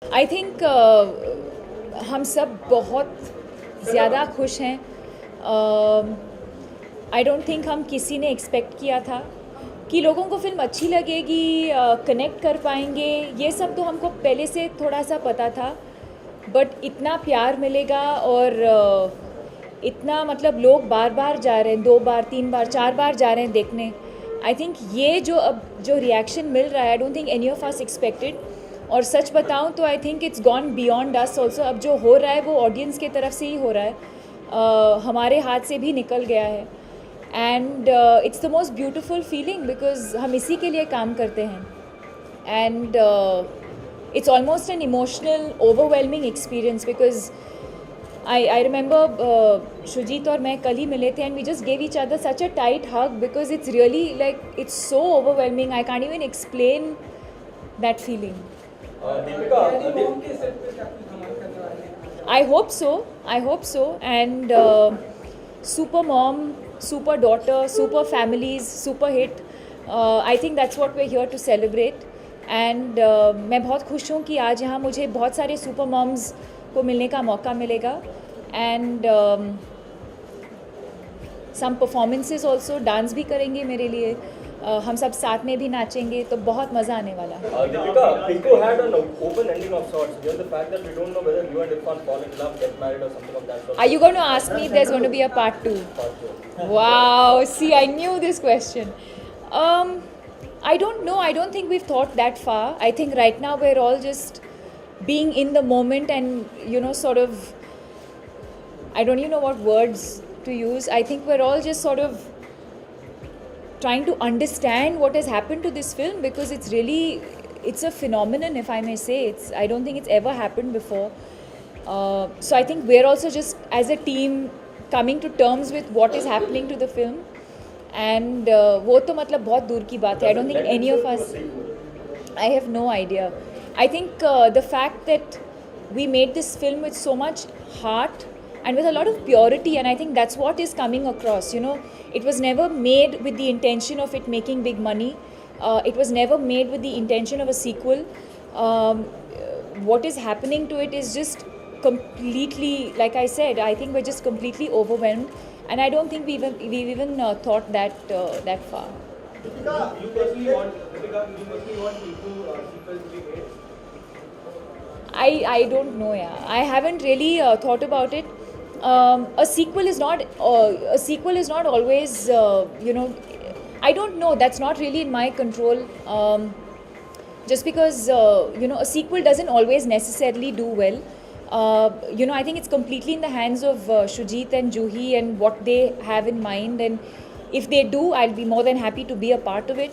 I think हम सब बहुत ज़्यादा खुश हैं। आई डोंट थिंक हम किसी ने एक्सपेक्ट किया था कि लोगों को फिल्म अच्छी लगेगी, कनेक्ट कर पाएंगे। ये सब तो हमको पहले से थोड़ा सा पता था, बट इतना प्यार मिलेगा और इतना मतलब लोग बार बार जा रहे हैं, 2 बार 3 बार 4 बार जा रहे हैं देखने। आई थिंक ये जो अब जो रिएक्शन मिल रहा है, I don't think any of us expected. और सच बताऊं तो I think it's gone beyond us also. अब जो हो रहा है वो ऑडियंस की तरफ से ही हो रहा है, हमारे हाथ से भी निकल गया है। And it's the most beautiful feeling because हम इसी के लिए काम करते हैं। And it's almost an emotional, overwhelming experience because I remember Shujit और मैं कल ही मिले थे and we just gave each other such a tight hug because it's really like it's so overwhelming. I can't even explain that feeling. I hope so. I hope so. And super mom, super daughter, super families, super hit. I think that's what we're here to celebrate. And मैं बहुत खुश हूँ कि आज यहाँ मुझे बहुत सारे सुपर मॉम्स को मिलने का मौका मिलेगा। And some performances also, dance भी करेंगे मेरे लिए, हम सब साथ में भी नाचेंगे, तो बहुत मज़ा आने वाला है। Deepika, Pinku had an open ending of sorts. Given the fact that we don't know whether you and Irfan fall in love, get married, or something of that sort. Are you going to ask me if there's going to be a part 2? Wow, see, I knew this question. I don't know. I don't think we've thought that far. I think right now we're all just being in the moment and, you know, sort of, I don't even know what words to use. I think we're all just sort of trying to understand what has happened to this film because it's really, it's a phenomenon, if I may say. I don't think it's ever happened before. So I think we're also just, as a team, coming to terms with what is happening to the film. And वो तो मतलब बहुत दूर की बात है. I don't think any of us, I have no idea. I think the fact that we made this film with so much heart and with a lot of purity, and I think that's what is coming across. You know, it was never made with the intention of it making big money. It was never made with the intention of a sequel. What is happening to it is just completely, like I said, I think we're just completely overwhelmed, and I don't think we've even thought that far. You personally want people sequels to be made? I don't know, yeah. I haven't really thought about it. A sequel is not always, you know, I don't know. That's not really in my control. Just because you know, a sequel doesn't always necessarily do well. You know, I think it's completely in the hands of Shujit and Juhi and what they have in mind. And if they do, I'll be more than happy to be a part of it.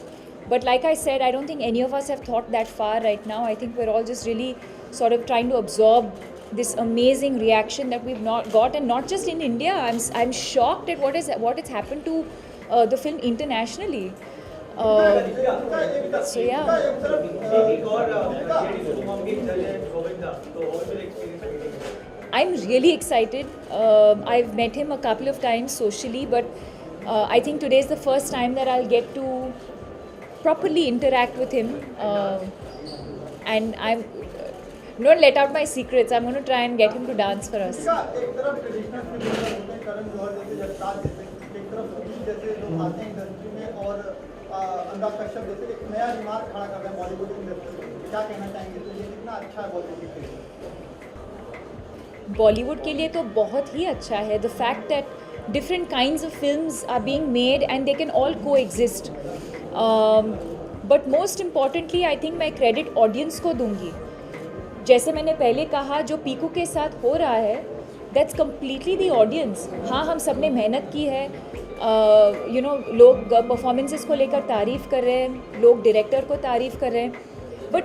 But like I said, I don't think any of us have thought that far right now. I think we're all just really sort of trying to absorb this amazing reaction that we've not got, and not just in India. I'm shocked at what has happened to the film internationally. So yeah. I'm really excited. I've met him a couple of times socially, but I think today is the first time that I'll get to properly interact with him. And I'm not going to let out my secrets. I'm going to try and get him to dance for us. एक तरफ traditional film होते हैं, करण जौहर जैसे, जगतार जैसे, एक तरफ सुनील जैसे लोग आते हैं इंडस्ट्री में, और अनुराग कश्यप जैसे एक नया रिमार्क खड़ा कर रहे हैं बॉलीवुड इंडस्ट्री में. क्या कहना चाहेंगे? तो ये कितना अच्छा है बॉलीवुड के लिए? बॉलीवुड के लिए तो बहुत ही अच्छा है. The fact that different kinds of films are being made and they can all coexist. But most importantly I think मैं क्रेडिट ऑडियंस को दूंगी. जैसे मैंने पहले कहा, जो पीकू के साथ हो रहा है, दैट्स कम्प्लीटली दी ऑडियंस. हाँ, हम सब ने मेहनत की है. यू नो, लोग परफॉर्मेंसेस को लेकर तारीफ़ कर रहे हैं, लोग डायरेक्टर को तारीफ़ कर रहे हैं, but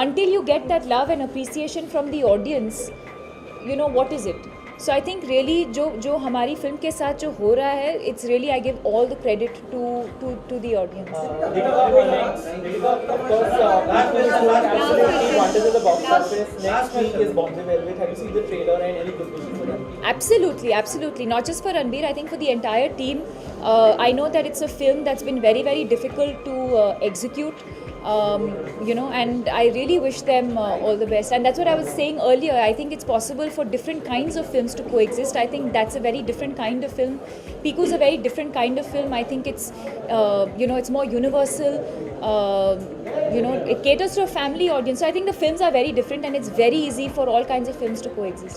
until you get that love and appreciation from the audience, you know, what is it? So I think really जो हमारी फिल्म के साथ जो हो रहा है, it's really, I give all the credit to the audience. Of course, absolutely wonders at the box office. Next week is Bombay Velvet. Have you seen the trailer and any conclusion for that? Absolutely. Not just for Ranbir, I think for the entire team. I know that it's a film that's been very, very difficult to execute. And I really wish them all the best. And that's what I was saying earlier. I think it's possible for different kinds of films to coexist. I think that's a very different kind of film. Piku's a very different kind of film. I think it's, it's more universal. It caters to a family audience. So I think the films are very different, and it's very easy for all kinds of films to coexist.